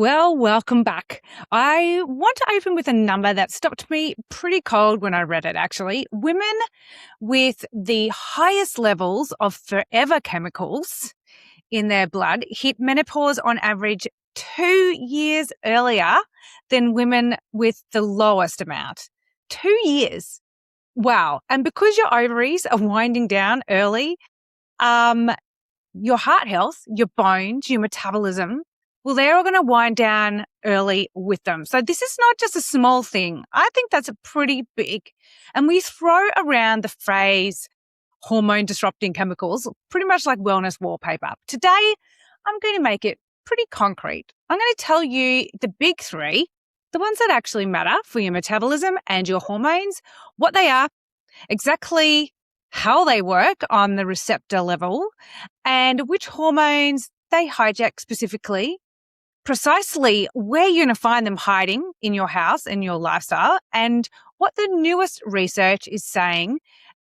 Well, welcome back. I want to open with a number that stopped me pretty cold when I read it, actually. Women with the highest levels of forever chemicals in their blood hit menopause on average 2 years earlier than women with the lowest amount. 2 years. Wow. And because your ovaries are winding down early, your heart health, your bones, your metabolism, well, they're all going to wind down early with them. So this is not just a small thing. I think that's a pretty big. And we throw around the phrase hormone disrupting chemicals, pretty much like wellness wallpaper. Today, I'm going to make it pretty concrete. I'm going to tell you the big three, the ones that actually matter for your metabolism and your hormones, what they are, exactly how they work on the receptor level, and which hormones they hijack specifically, precisely where you're going to find them hiding in your house and your lifestyle, and what the newest research is saying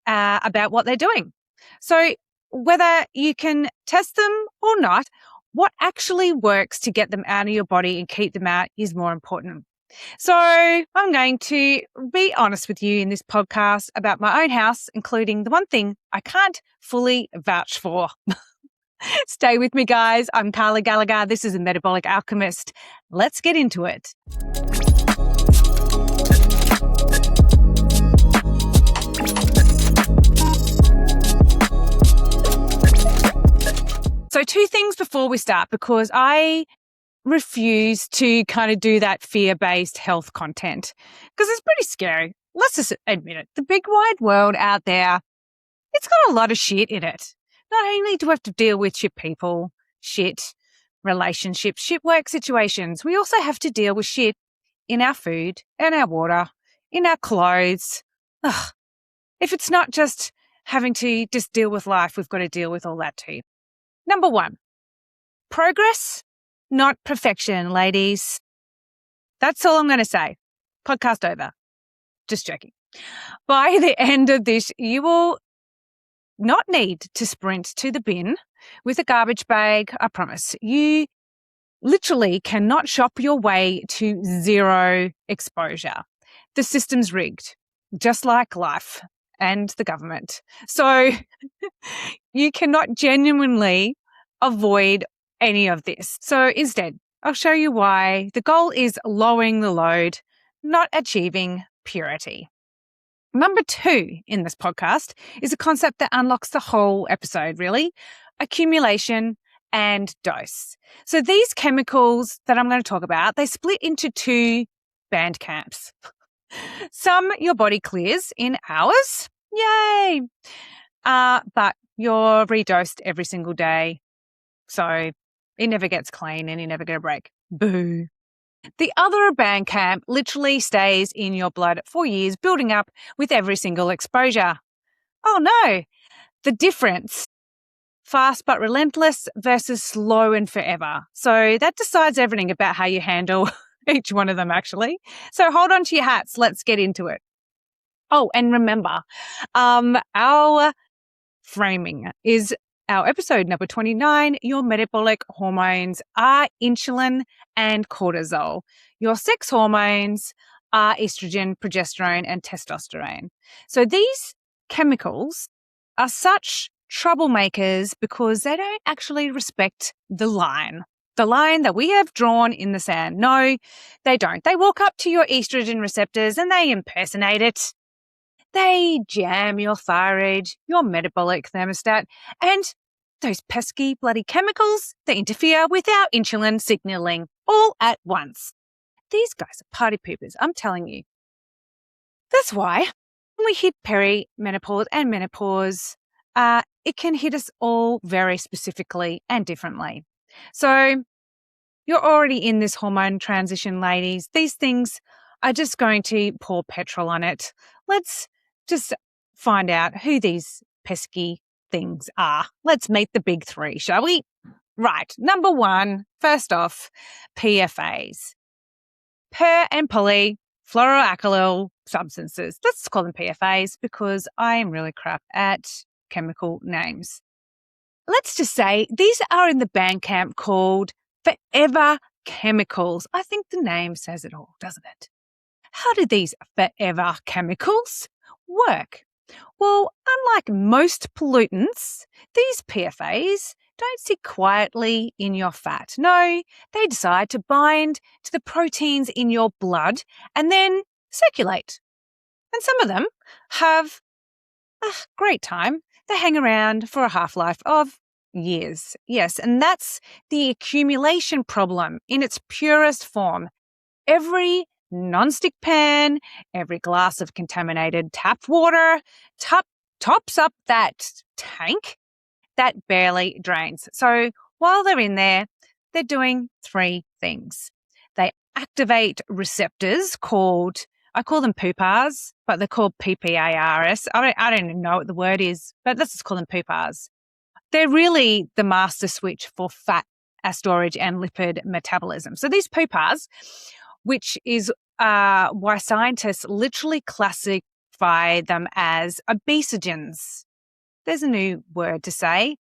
about what they're doing. So whether you can test them or not, what actually works to get them out of your body and keep them out is more important. So I'm going to be honest with you in this podcast about my own house, including the one thing I can't fully vouch for. Stay with me, guys. I'm Gallagher. This is the Metabolic Alchemist. Let's get into it. So 2 things before we start, because I refuse to kind of do that fear-based health content because it's pretty scary. Let's just admit it. The big wide world out there, it's got a lot of shit in it. Not only do we have to deal with shit people, shit relationships, shit work situations, we also have to deal with shit in our food, in our water, in our clothes. Ugh. If it's not just having to just deal with life, we've got to deal with all that too. Number 1, progress, not perfection, ladies. That's all I'm going to say. Podcast over. Just joking. By the end of this, you will not need to sprint to the bin with a garbage bag, I promise. You literally cannot shop your way to zero exposure. The system's rigged, just like life and the government. So you cannot genuinely avoid any of this. So instead, I'll show you why. The goal is lowering the load, not achieving purity. Number 2 in this podcast is a concept that unlocks the whole episode, really: accumulation and dose. So these chemicals that I'm going to talk about, they split into 2 band camps. Some your body clears in hours. Yay! But you're redosed every single day. So it never gets clean and you never get a break. Boo. The other band camp literally stays in your blood for years, building up with every single exposure. Oh no. The difference: fast but relentless versus slow and forever. So that decides everything about how you handle each one of them, actually. So hold on to your hats. Let's get into it. Oh, and remember, our framing is our episode number 29. Your metabolic hormones are insulin and cortisol. Your sex hormones are estrogen, progesterone, and testosterone. So these chemicals are such troublemakers because they don't actually respect the line that we have drawn in the sand. No, they don't. They walk up to your estrogen receptors and they impersonate it. They jam your thyroid, your metabolic thermostat, and those pesky bloody chemicals that interfere with our insulin signaling all at once. These guys are party poopers, I'm telling you. That's why when we hit perimenopause and menopause, it can hit us all very specifically and differently. So you're already in this hormone transition, ladies. These things are just going to pour petrol on it. Let's just find out who these pesky things are. Let's meet the big 3, shall we? Right. Number 1, first off, PFAS. Per and poly fluoroalkyl substances. Let's call them PFAS because I am really crap at chemical names. Let's just say these are in the band camp called forever chemicals. I think the name says it all, doesn't it? How do these forever chemicals work? Well, unlike most pollutants, these PFAS don't sit quietly in your fat. No, they decide to bind to the proteins in your blood and then circulate. And some of them have a great time. They hang around for a half-life of years. Yes, and that's the accumulation problem in its purest form. Every non-stick pan, every glass of contaminated tap water tops up that tank that barely drains. So while they're in there, they're doing three things. They activate receptors I call them PFAS, but they're called PPARS. I don't even know what the word is, but let's just call them PFAS. They're really the master switch for fat storage and lipid metabolism. So these PFAS, which is why scientists literally classify them as obesogens. There's a new word to say,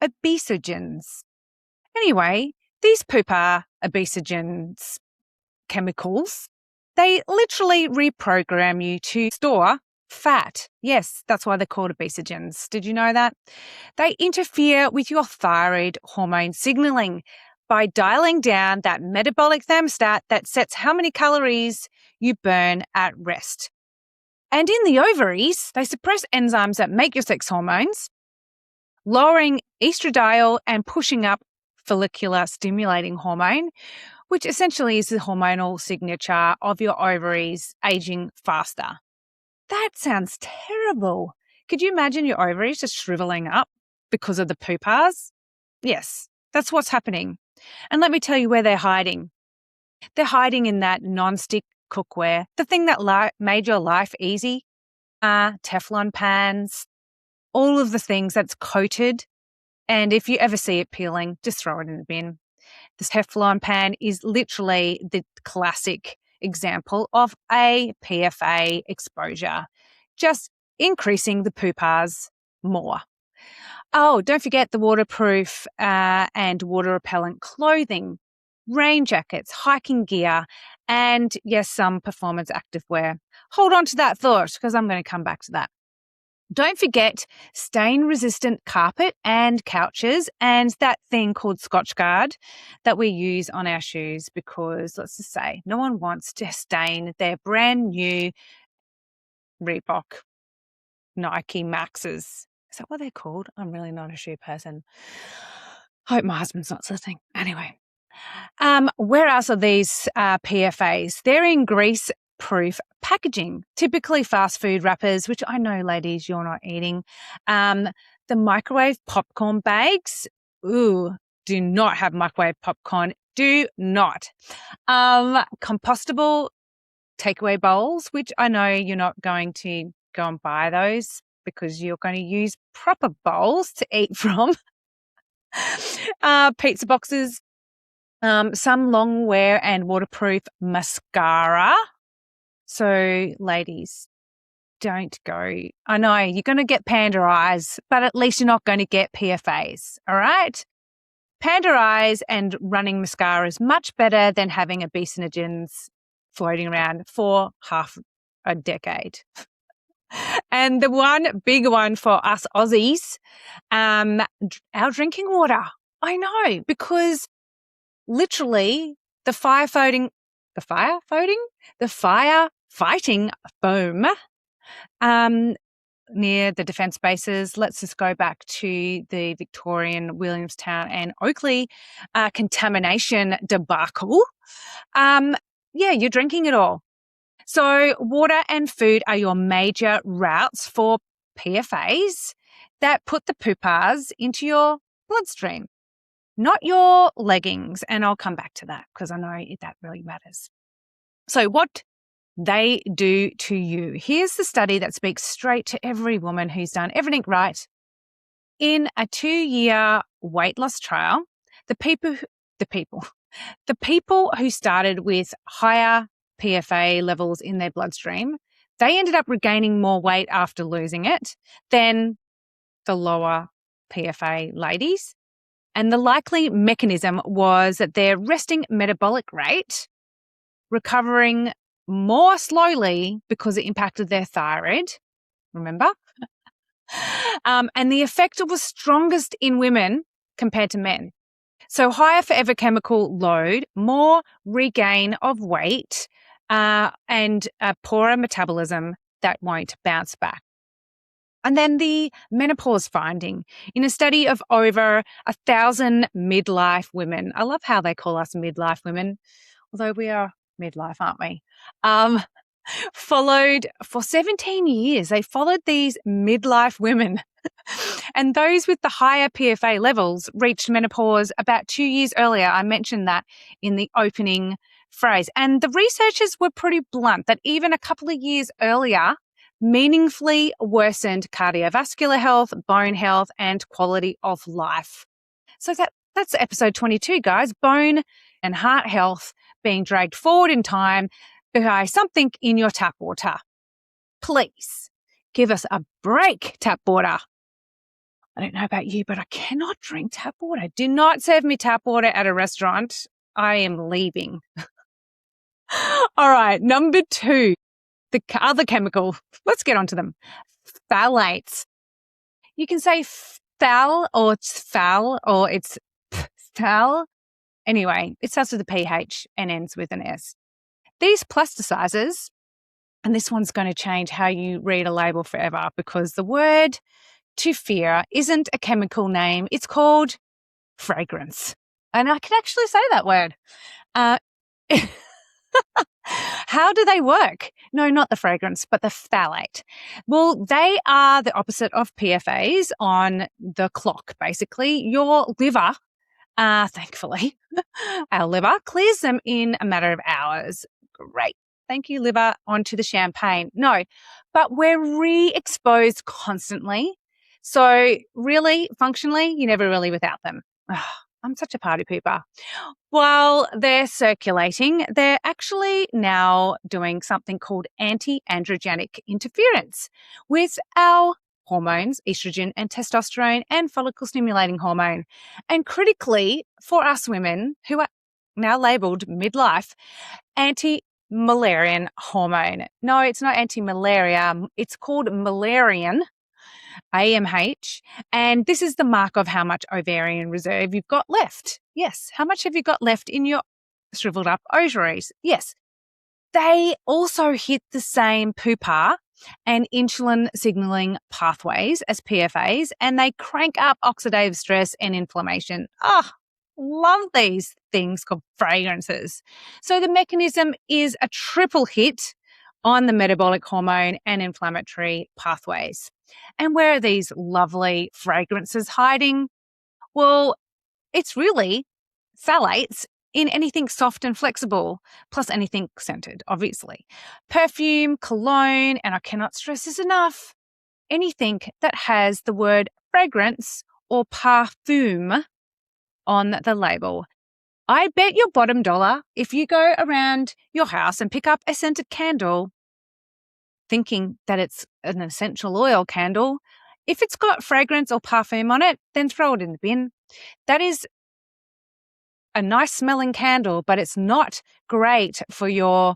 obesogens. Anyway, these obesogens chemicals, they literally reprogram you to store fat. Yes, that's why they're called obesogens. Did you know that? They interfere with your thyroid hormone signaling by dialing down that metabolic thermostat that sets how many calories you burn at rest. And in the ovaries, they suppress enzymes that make your sex hormones, lowering estradiol and pushing up follicular stimulating hormone, which essentially is the hormonal signature of your ovaries aging faster. That sounds terrible. Could you imagine your ovaries just shriveling up because of the PFAS? Yes, that's what's happening. And let me tell you where they're hiding. They're hiding in that non-stick cookware, the thing that made your life easy, Teflon pans, all of the things that's coated. And if you ever see it peeling, just throw it in the bin. This Teflon pan is literally the classic example of a PFA exposure, just increasing the PFAS more. Oh, don't forget the waterproof and water repellent clothing, rain jackets, hiking gear, and yes, some performance activewear. Hold on to that thought because I'm going to come back to that. Don't forget stain-resistant carpet and couches and that thing called Scotchgard that we use on our shoes because, let's just say, no one wants to stain their brand new Reebok Nike Maxes. Is that what they're called? I'm really not a shoe person. Hope my husband's not listening. Anyway, where else are these PFAs? They're in grease-proof packaging, typically fast food wrappers, which I know, ladies, you're not eating. The microwave popcorn bags, do not have microwave popcorn. Do not. Compostable takeaway bowls, which I know you're not going to go and buy those because you're going to use proper bowls to eat from. Pizza boxes, some long wear and waterproof mascara. So, ladies, don't go. I know you're going to get panda eyes, but at least you're not going to get PFAs, all right? Panda eyes and running mascara is much better than having obesogens floating around for half a decade. And the one big one for us Aussies, our drinking water. I know, because literally the firefighting foam near the defence bases. Let's just go back to the Victorian, Williamstown and Oakley contamination debacle. You're drinking it all. So water and food are your major routes for PFAs that put the PFAS into your bloodstream, not your leggings. And I'll come back to that because I know that really matters. So what they do to you. Here's the study that speaks straight to every woman who's done everything right. In a 2-year weight loss trial, the people who started with higher PFA levels in their bloodstream, they ended up regaining more weight after losing it than the lower PFA ladies. And the likely mechanism was that their resting metabolic rate recovering more slowly because it impacted their thyroid, remember? And the effect was strongest in women compared to men. So higher forever chemical load, more regain of weight, and a poorer metabolism that won't bounce back. And then the menopause finding in a study of over 1,000 midlife women. I love how they call us midlife women, although we are midlife, aren't we? Followed for 17 years. They followed these midlife women. And those with the higher PFA levels reached menopause about 2 years earlier. I mentioned that in the opening phrase. And the researchers were pretty blunt that even a couple of years earlier, meaningfully worsened cardiovascular health, bone health, and quality of life. So that's episode 22, guys. Bone and heart health being dragged forward in time by something in your tap water. Please give us a break, tap water. I don't know about you, but I cannot drink tap water. Do not serve me tap water at a restaurant. I am leaving. All right, number 2, the other chemical. Let's get onto them. Phthalates. You can say phthal or it's phthal or it's phthal. Anyway, it starts with a PH and ends with an S. These plasticizers, and this one's going to change how you read a label forever because the word to fear isn't a chemical name. It's called fragrance. And I can actually say that word. How do they work? No, not the fragrance, but the phthalate. Well, they are the opposite of PFAS on the clock, basically. Your liver, thankfully, our liver clears them in a matter of hours. Great. Thank you, liver. On to the champagne. No, but we're re-exposed constantly. So really, functionally, you're never really without them. Oh, I'm such a party pooper. While they're circulating, they're actually now doing something called anti-androgenic interference with our hormones, estrogen and testosterone and follicle-stimulating hormone. And critically, for us women who are now labelled midlife, anti-Müllerian hormone. No, it's not anti-malaria. It's called Müllerian, AMH, and this is the mark of how much ovarian reserve you've got left. Yes. How much have you got left in your shriveled up ovaries? Yes. They also hit the same PUPA and insulin signaling pathways as PFAs, and they crank up oxidative stress and inflammation. Love these things called fragrances. So the mechanism is a triple hit on the metabolic hormone and inflammatory pathways. And where are these lovely fragrances hiding? Well, it's really phthalates in anything soft and flexible, plus anything scented, obviously. Perfume, cologne, and I cannot stress this enough, anything that has the word fragrance or parfum on the label. I bet your bottom dollar if you go around your house and pick up a scented candle thinking that it's an essential oil candle, if it's got fragrance or parfum on it, then throw it in the bin. That is a nice smelling candle, but it's not great for your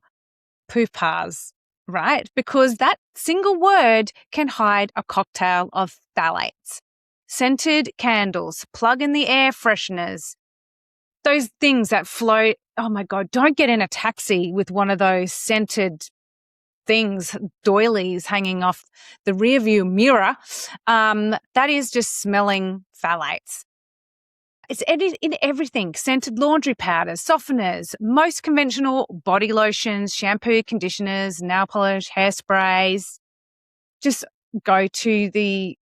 pupas, right? Because that single word can hide a cocktail of phthalates. Scented candles, plug in the air fresheners, those things that float. Oh my God, don't get in a taxi with one of those scented things, doilies hanging off the rear view mirror. That is just smelling phthalates. It's in everything. Scented laundry powders, softeners, most conventional body lotions, shampoo, conditioners, nail polish, hairsprays. Just go to the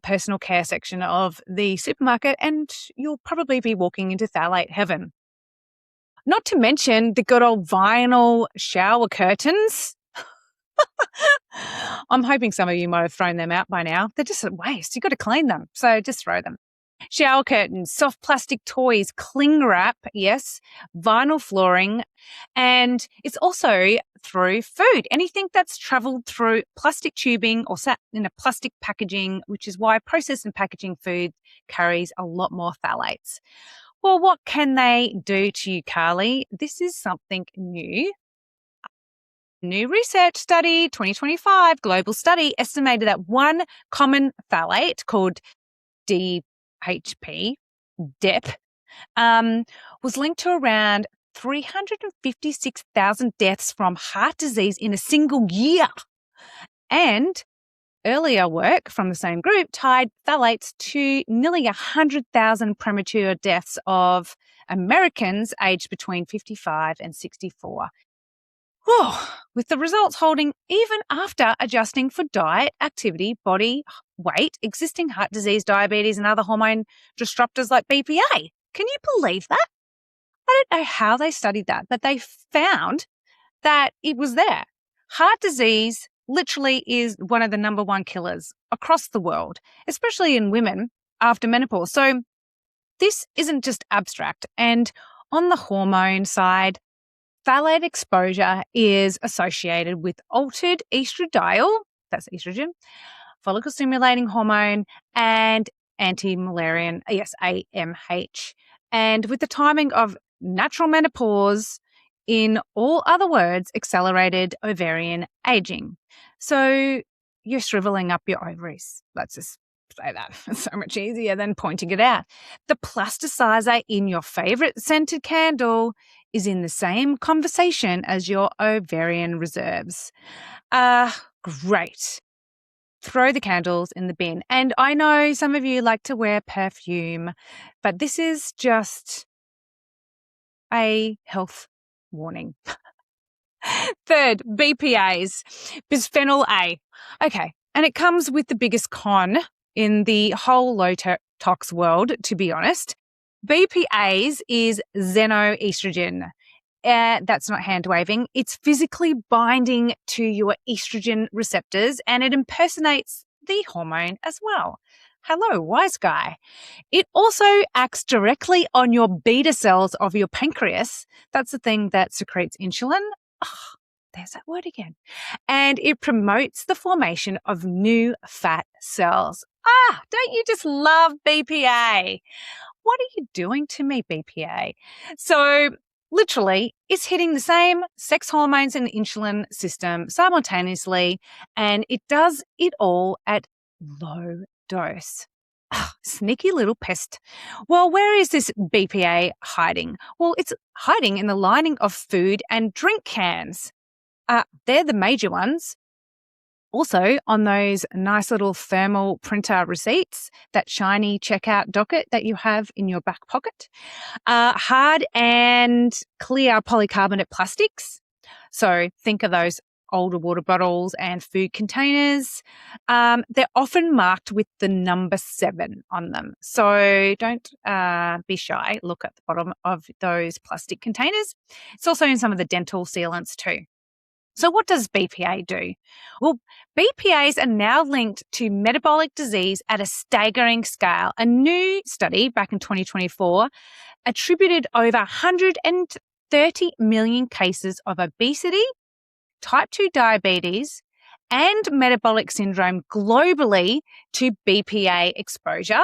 personal care section of the supermarket and you'll probably be walking into phthalate heaven. Not to mention the good old vinyl shower curtains. I'm hoping some of you might have thrown them out by now. They're just a waste. You've got to clean them. So just throw them. Shower curtains, soft plastic toys, cling wrap, yes, vinyl flooring. And it's also through food. Anything that's traveled through plastic tubing or sat in a plastic packaging, which is why processed and packaging food carries a lot more phthalates. Well, what can they do to you, Carly? This is something new. New research study, 2025 global study, estimated that one common phthalate called DHP, DEP, was linked to around 356,000 deaths from heart disease in a single year. And earlier work from the same group tied phthalates to nearly 100,000 premature deaths of Americans aged between 55 and 64. Whew, with the results holding even after adjusting for diet, activity, body weight, existing heart disease, diabetes, and other hormone disruptors like BPA. Can you believe that? I don't know how they studied that, but they found that it was there. Heart disease literally is one of the number one killers across the world, especially in women after menopause. So this isn't just abstract. And on the hormone side, phthalate exposure is associated with altered estradiol, that's estrogen, follicle stimulating hormone, and anti-Müllerian, yes, AMH. And with the timing of natural menopause, in all other words, accelerated ovarian aging. So you're shriveling up your ovaries. Let's just say that. It's so much easier than pointing it out. The plasticizer in your favorite scented candle is in the same conversation as your ovarian reserves. Great. Throw the candles in the bin. And I know some of you like to wear perfume, but this is just a health warning. Third, BPAs, bisphenol A. Okay, and it comes with the biggest con in the whole low tox world, to be honest. BPAs is xenoestrogen. That's not hand waving. It's physically binding to your estrogen receptors and it impersonates the hormone as well. Hello, wise guy. It also acts directly on your beta cells of your pancreas. That's the thing that secretes insulin. Oh, there's that word again. And it promotes the formation of new fat cells. Don't you just love BPA? What are you doing to me, BPA? So literally, it's hitting the same sex hormones and insulin system simultaneously, and it does it all at low dose. Sneaky little pest. Well, where is this BPA hiding? Well, it's hiding in the lining of food and drink cans. They're the major ones. Also, on those nice little thermal printer receipts, that shiny checkout docket that you have in your back pocket, hard and clear polycarbonate plastics. So think of those older water bottles and food containers. They're often marked with the number 7 on them. So don't be shy. Look at the bottom of those plastic containers. It's also in some of the dental sealants too. So what does BPA do? Well, BPAs are now linked to metabolic disease at a staggering scale. A new study back in 2024 attributed over 130 million cases of obesity, type 2 diabetes, and metabolic syndrome globally to BPA exposure.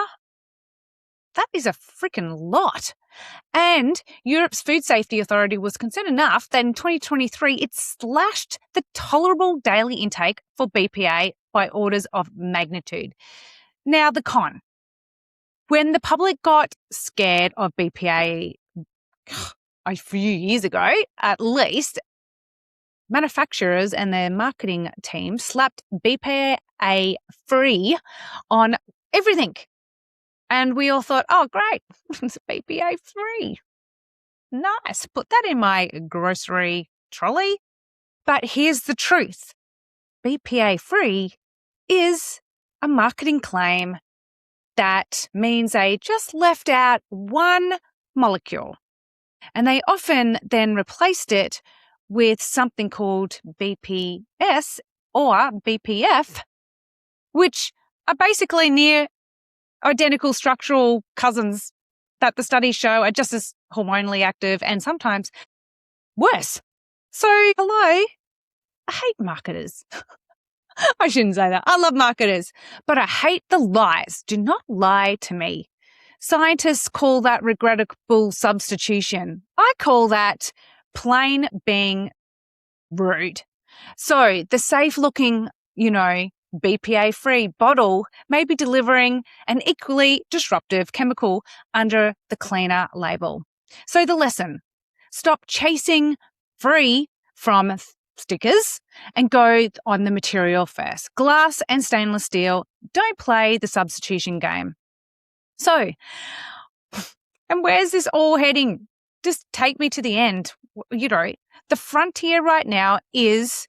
That is a freaking lot. And Europe's Food Safety Authority was concerned enough that in 2023 it slashed the tolerable daily intake for BPA by orders of magnitude. Now, the con. When the public got scared of BPA a few years ago, at least, manufacturers and their marketing team slapped BPA free on everything. And we all thought, oh, great, it's BPA free. Nice, put that in my grocery trolley. But here's the truth. BPA free is a marketing claim that means they just left out one molecule. And they often then replaced it with something called BPS or BPF, which are basically near identical structural cousins that the studies show are just as hormonally active and sometimes worse. So, hello, I hate marketers. I shouldn't say that. I love marketers, but I hate the lies. Do not lie to me. Scientists call that regrettable substitution. I call that plain being rude. So the safe looking, BPA free bottle may be delivering an equally disruptive chemical under the cleaner label. So the lesson: stop chasing free from stickers and go on the material first. Glass and stainless steel, don't play the substitution game. So, and where's this all heading? Just take me to the end. The frontier right now is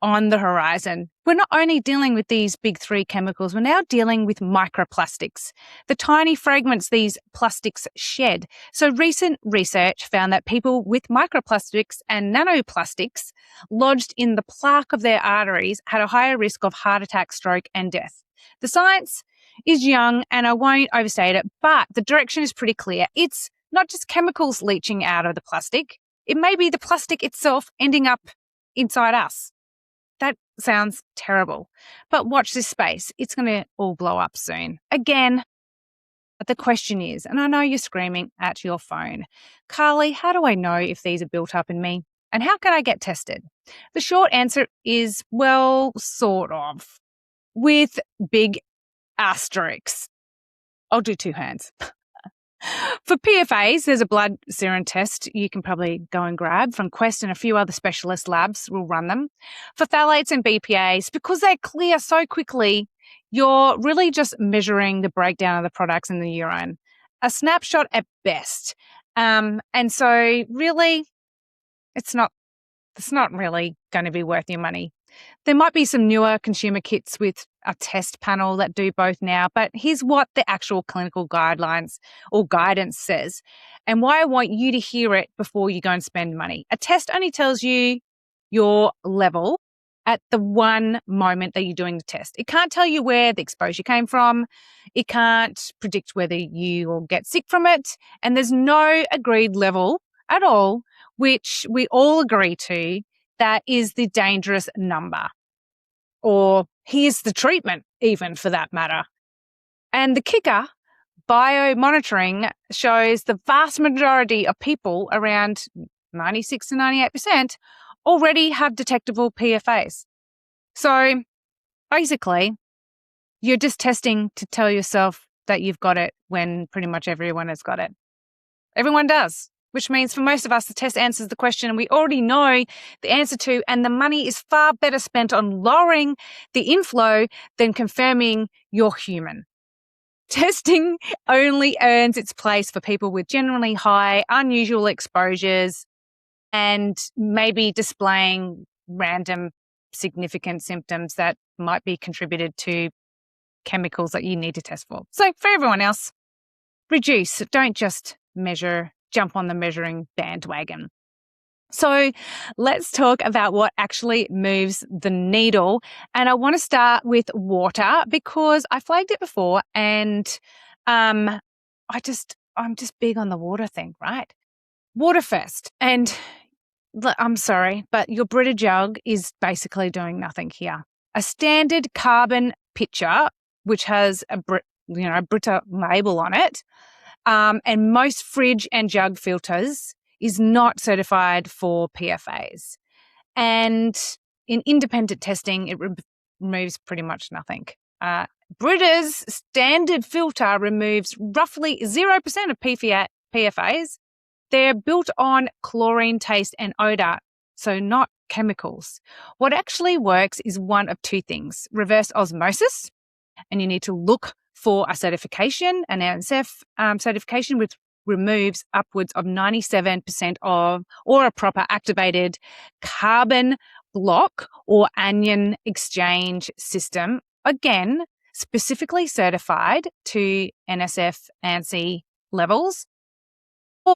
on the horizon. We're not only dealing with these big three chemicals, we're now dealing with microplastics, the tiny fragments these plastics shed. So recent research found that people with microplastics and nanoplastics lodged in the plaque of their arteries had a higher risk of heart attack, stroke, and death. The science is young, and I won't overstate it, but the direction is pretty clear. It's not just chemicals leaching out of the plastic. It may be the plastic itself ending up inside us. That sounds terrible. But watch this space. It's going to all blow up soon. Again, the question is, and I know you're screaming at your phone, Carly, how do I know if these are built up in me? And how can I get tested? The short answer is, well, sort of, with big asterisks. I'll do two hands. For PFAS, there's a blood serum test you can probably go and grab from Quest, and a few other specialist labs will run them. For phthalates and BPAs, because they clear so quickly, you're really just measuring the breakdown of the products in the urine. A snapshot at best. And so really, it's not really going to be worth your money. There might be some newer consumer kits with a test panel that do both now, but here's what the actual clinical guidelines or guidance says, and why I want you to hear it before you go and spend money. A test only tells you your level at the one moment that you're doing the test. It can't tell you where the exposure came from. It can't predict whether you will get sick from it. And there's no agreed level at all, which we all agree to, that is the dangerous number. Or here's the treatment, even for that matter. And the kicker, biomonitoring shows the vast majority of people, around 96 to 98%, already have detectable PFAS. So basically, you're just testing to tell yourself that you've got it when pretty much everyone has got it. Everyone does, which means for most of us, the test answers the question we already know the answer to, and the money is far better spent on lowering the inflow than confirming you're human. Testing only earns its place for people with generally high, unusual exposures and maybe displaying random significant symptoms that might be contributed to chemicals that you need to test for. So for everyone else, reduce, don't just measure, jump on the measuring bandwagon. So let's talk about what actually moves the needle. And I want to start with water because I flagged it before, and I'm just big on the water thing, right? Water first. And I'm sorry, but your Brita jug is basically doing nothing here. A standard carbon pitcher, which has a Brita label on it, and most fridge and jug filters, is not certified for PFAS. And in independent testing, it removes pretty much nothing. Brita's standard filter removes roughly 0% of PFAS. They're built on chlorine taste and odor, so not chemicals. What actually works is one of two things: reverse osmosis, and you need to look for a certification, an NSF certification, which removes upwards of 97% of, or a proper activated carbon block or anion exchange system, again, specifically certified to NSF ANSI levels.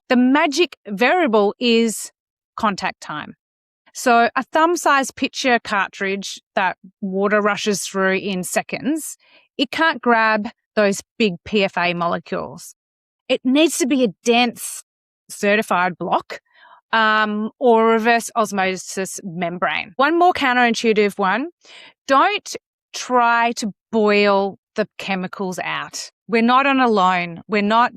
The magic variable is contact time. So a thumb-sized pitcher cartridge that water rushes through in seconds, it can't grab those big PFA molecules. It needs to be a dense certified block or reverse osmosis membrane. One more counterintuitive one. Don't try to boil the chemicals out. We're not on Alone. We're not.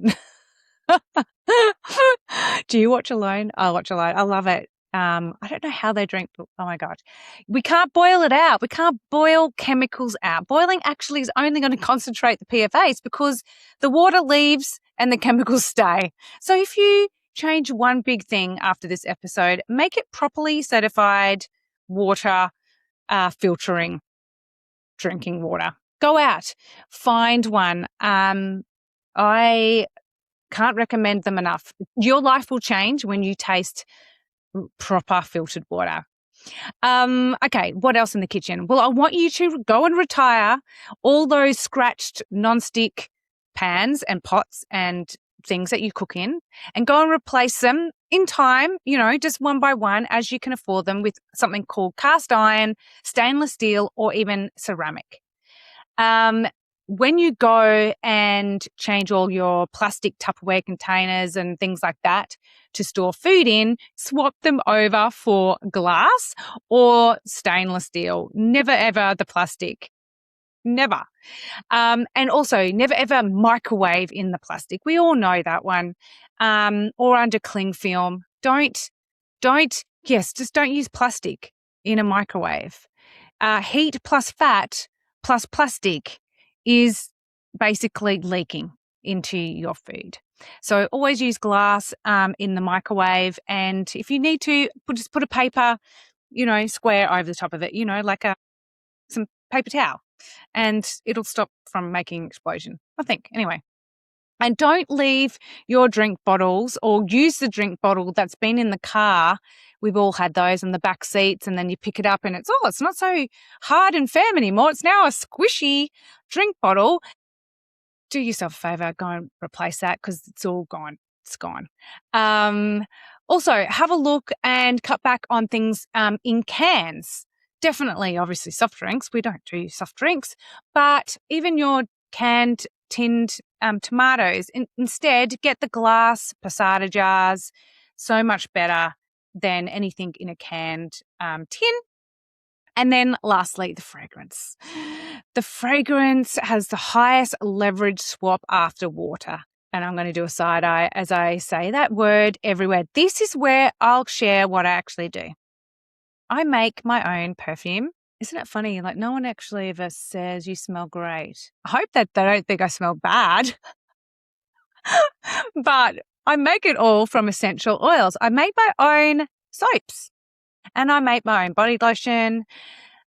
Do you watch Alone? I watch Alone. I love it. I don't know how they drink. Oh my God. We can't boil it out. We can't boil chemicals out. Boiling actually is only going to concentrate the PFAS because the water leaves and the chemicals stay. So if you change one big thing after this episode, make it properly certified water filtering drinking water. Go out, find one. I can't recommend them enough. Your life will change when you taste proper filtered water. Okay, what else in the kitchen? Well, I want you to go and retire all those scratched non-stick pans and pots and things that you cook in and go and replace them in time, just one by one as you can afford them with something called cast iron, stainless steel, or even ceramic. When you go and change all your plastic Tupperware containers and things like that to store food in, swap them over for glass or stainless steel. Never, ever the plastic. Never. And also, never, ever microwave in the plastic. We all know that one. Or under cling film. Just don't use plastic in a microwave. Heat plus fat plus plastic is basically leaking into your food. So always use glass in the microwave. And if you need to, just put a paper, square over the top of it, like some paper towel, and it'll stop from making explosion, I think. Anyway. And don't leave your drink bottles or use the drink bottle that's been in the car. We've all had those in the back seats, and then you pick it up and it's not so hard and firm anymore. It's now a squishy drink bottle. Do yourself a favor, go and replace that because it's all gone. It's gone. Also, have a look and cut back on things in cans. Definitely, obviously, soft drinks. We don't do soft drinks, but even your canned, tinned tomatoes. Instead, get the glass passata jars. So much better than anything in a canned tin. And then lastly, the fragrance. The fragrance has the highest leverage swap after water. And I'm going to do a side eye as I say that word everywhere. This is where I'll share what I actually do. I make my own perfume. Isn't it funny? Like, no one actually ever says you smell great. I hope that they don't think I smell bad. But I make it all from essential oils. I make my own soaps and I make my own body lotion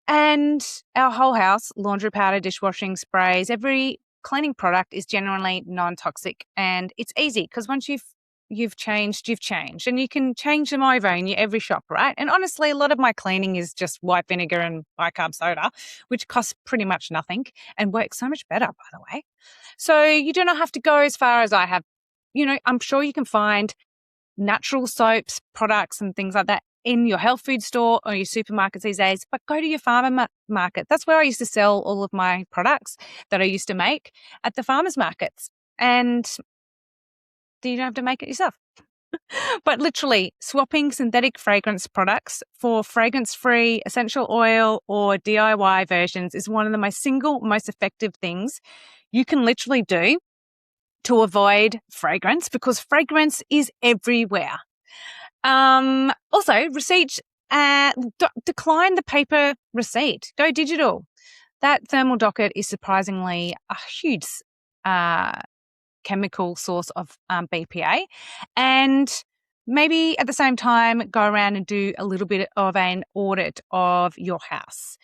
and our whole house, laundry powder, dishwashing sprays, every cleaning product is generally non-toxic, and it's easy because once you've changed, and you can change them over in your every shop, right? And honestly, a lot of my cleaning is just white vinegar and bicarb soda, which costs pretty much nothing and works so much better, by the way. So you do not have to go as far as I have. I'm sure you can find natural soaps, products and things like that in your health food store or your supermarkets these days, but go to your farmer market. That's where I used to sell all of my products that I used to make at the farmers markets. And you don't have to make it yourself. But literally, swapping synthetic fragrance products for fragrance-free essential oil or DIY versions is one of the single most effective things you can literally do to avoid fragrance, because fragrance is everywhere. Also, receipts, decline the paper receipt. Go digital. That thermal docket is surprisingly a huge chemical source of BPA. And maybe at the same time, go around and do a little bit of an audit of your house.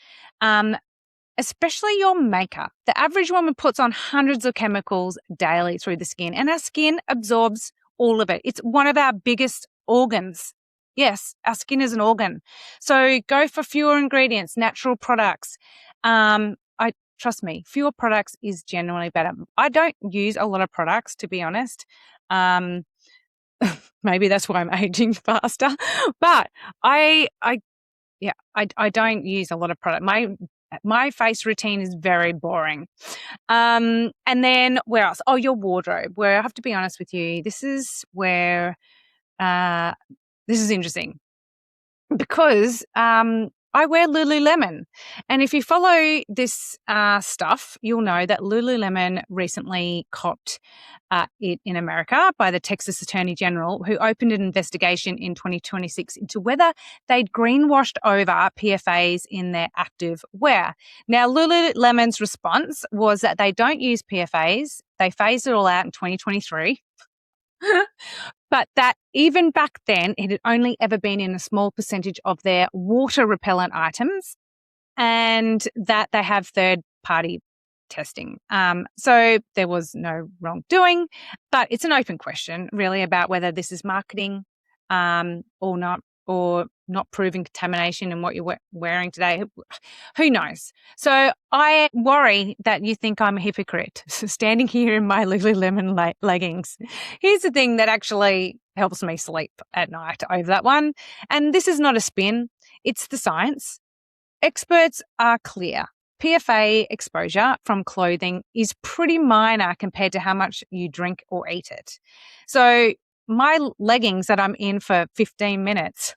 Especially your makeup. The average woman puts on hundreds of chemicals daily through the skin, and our skin absorbs all of it. It's one of our biggest organs. Yes, our skin is an organ. So go for fewer ingredients, natural products. Trust me, fewer products is generally better. I don't use a lot of products, to be honest. Maybe that's why I'm aging faster. But I don't use a lot of product. My face routine is very boring. And then where else? Oh, your wardrobe, where I have to be honest with you, this is where This is interesting because I wear Lululemon. And if you follow this stuff, you'll know that Lululemon recently copped it in America by the Texas Attorney General, who opened an investigation in 2026 into whether they'd greenwashed over PFAS in their active wear. Now, Lululemon's response was that they don't use PFAS. They phased it all out in 2023. But that even back then, it had only ever been in a small percentage of their water repellent items, and that they have third-party testing. So there was no wrongdoing, but it's an open question, really, about whether this is marketing or not proving contamination in what you're wearing today. Who knows? So I worry that you think I'm a hypocrite standing here in my Lululemon leggings. Here's the thing that actually helps me sleep at night over that one. And this is not a spin. It's the science. Experts are clear. PFA exposure from clothing is pretty minor compared to how much you drink or eat it. So my leggings that I'm in for 15 minutes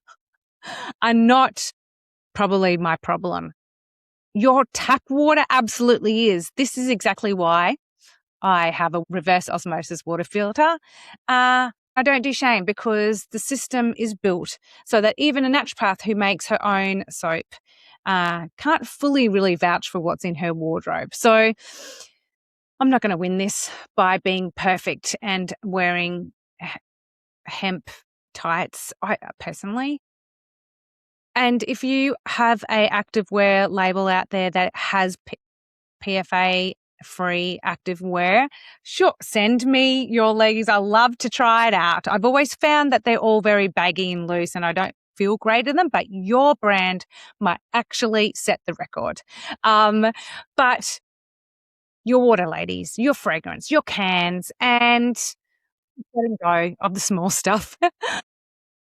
are not probably my problem. Your tap water absolutely is. This is exactly why I have a reverse osmosis water filter. I don't do shame because the system is built so that even a naturopath who makes her own soap can't fully really vouch for what's in her wardrobe. So I'm not going to win this by being perfect and wearing hemp tights, personally. And if you have a activewear label out there that has PFA-free activewear, sure, send me your leggings. I love to try it out. I've always found that they're all very baggy and loose and I don't feel great in them, but your brand might actually set the record. But your water, ladies, your fragrance, your cans, and letting go of the small stuff.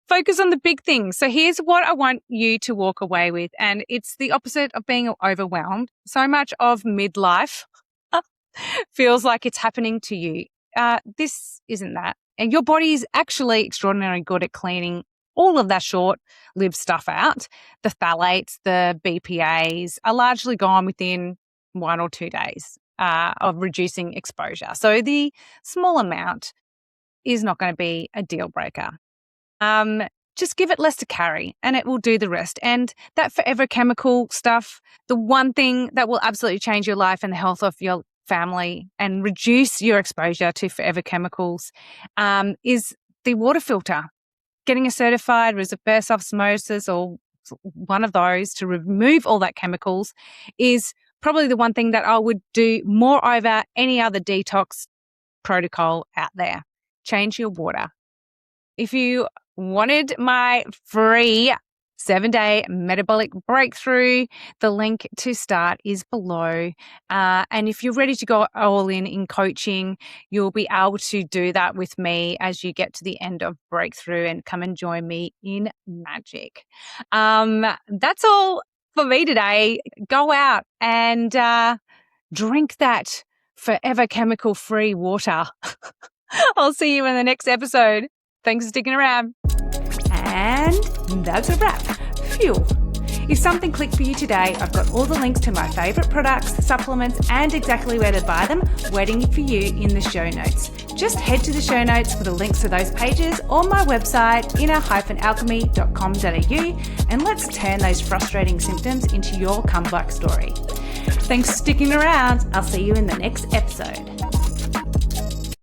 Focus on the big things. So here's what I want you to walk away with. And it's the opposite of being overwhelmed. So much of midlife feels like it's happening to you. This isn't that. And your body is actually extraordinarily good at cleaning all of that short-lived stuff out. The phthalates, the BPAs are largely gone within 1 or 2 days of reducing exposure. So the small amount is not going to be a deal breaker. Just give it less to carry and it will do the rest. And that forever chemical stuff, the one thing that will absolutely change your life and the health of your family and reduce your exposure to forever chemicals is the water filter. Getting a certified reverse osmosis or one of those to remove all that chemicals is probably the one thing that I would do more over any other detox protocol out there. Change your water. If you wanted my free 7-day metabolic breakthrough, the link to start is below. And if you're ready to go all in coaching, you'll be able to do that with me as you get to the end of breakthrough and come and join me in magic. That's all for me today. Go out and drink that forever chemical free water. I'll see you in the next episode. Thanks for sticking around. And that's a wrap. Phew. If something clicked for you today, I've got all the links to my favourite products, supplements, and exactly where to buy them waiting for you in the show notes. Just head to the show notes for the links to those pages or my website, inner-alchemy.com.au, and let's turn those frustrating symptoms into your comeback story. Thanks for sticking around. I'll see you in the next episode.